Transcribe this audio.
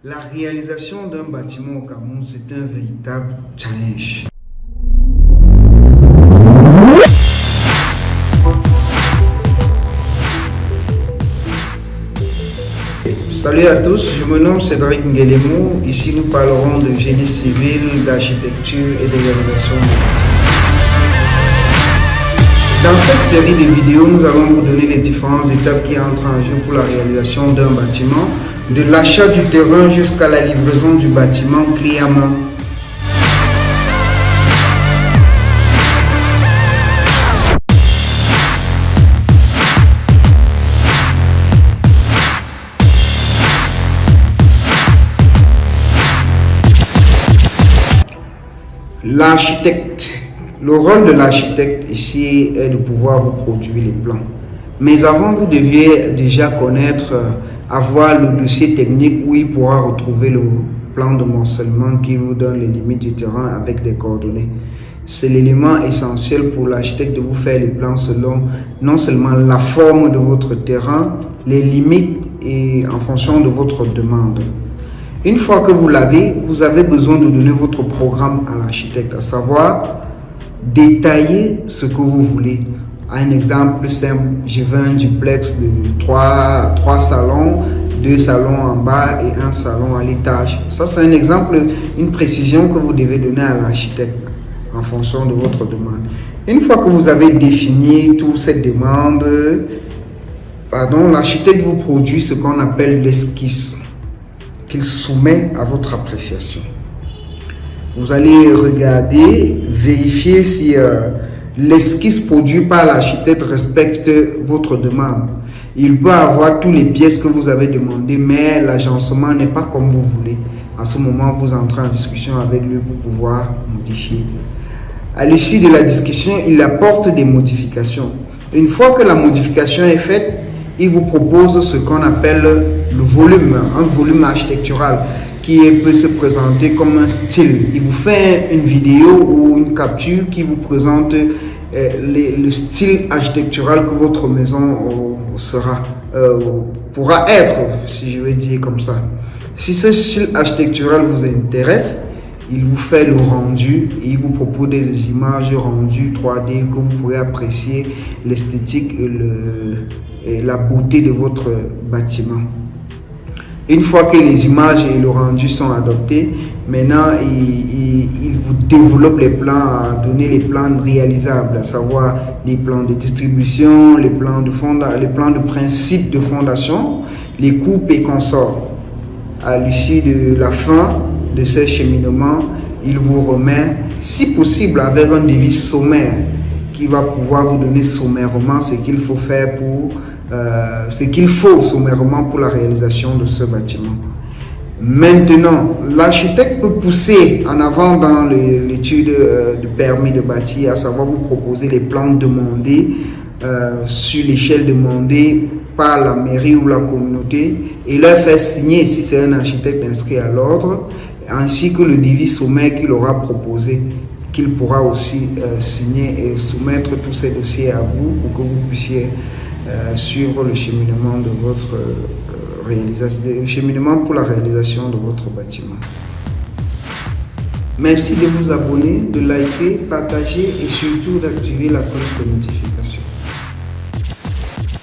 La réalisation d'un bâtiment au Cameroun, c'est un véritable challenge. Salut à tous, je me nomme Cédric Nguélémou. Ici, nous parlerons de génie civil, d'architecture et de réalisation de bâtiments. Dans cette série de vidéos, nous allons vous donner les différentes étapes qui entrent en jeu pour la réalisation d'un bâtiment, de l'achat du terrain jusqu'à la livraison du bâtiment clé à main. L'architecte. Le rôle de l'architecte ici est de pouvoir vous produire les plans. Mais avant, vous deviez déjà connaître, avoir le dossier technique où il pourra retrouver le plan de morcellement qui vous donne les limites du terrain avec des coordonnées. C'est l'élément essentiel pour l'architecte de vous faire les plans selon non seulement la forme de votre terrain, les limites et en fonction de votre demande. Une fois que vous l'avez, vous avez besoin de donner votre programme à l'architecte, à savoir détailler ce que vous voulez. Un exemple simple, je veux un duplex de 3 salons, 2 salons en bas et 1 salon à l'étage. Ça, c'est un exemple, une précision que vous devez donner à l'architecte en fonction de votre demande. Une fois que vous avez défini toute cette demande, l'architecte vous produit ce qu'on appelle l'esquisse, qu'il soumet à votre appréciation. Vous allez regarder, vérifier si l'esquisse produite par l'architecte respecte votre demande. Il peut avoir toutes les pièces que vous avez demandées, mais l'agencement n'est pas comme vous voulez. À ce moment, vous entrez en discussion avec lui pour pouvoir modifier. À l'issue de la discussion, il apporte des modifications. Une fois que la modification est faite, il vous propose ce qu'on appelle le volume, un volume architectural qui peut se présenter comme un style. Il vous fait une vidéo ou une capture qui vous présente le style architectural que votre maison pourra être, si je vais dire comme ça. Si ce style architectural vous intéresse, il vous fait le rendu et il vous propose des images rendues 3D que vous pourrez apprécier l'esthétique et la beauté de votre bâtiment. Une fois que les images et le rendu sont adoptés, maintenant il vous développe les plans, à donner les plans réalisables, à savoir les plans de distribution, les plans de principe de fondation, les coupes et consorts. À l'issue de la fin de ce cheminement, il vous remet, si possible, avec un devis sommaire qui va pouvoir vous donner sommairement ce qu'il faut faire sommairement pour la réalisation de ce bâtiment. Maintenant, l'architecte peut pousser en avant dans l'étude de permis de bâtir, à savoir vous proposer les plans demandés sur l'échelle demandée par la mairie ou la communauté et leur faire signer, si c'est un architecte inscrit à l'ordre, ainsi que le devis sommaire qu'il aura proposé, qu'il pourra aussi signer et soumettre tous ces dossiers à vous pour que vous puissiez suivre le cheminement de votre le cheminement pour la réalisation de votre bâtiment. Merci de vous abonner, de liker, partager et surtout d'activer la cloche de notification.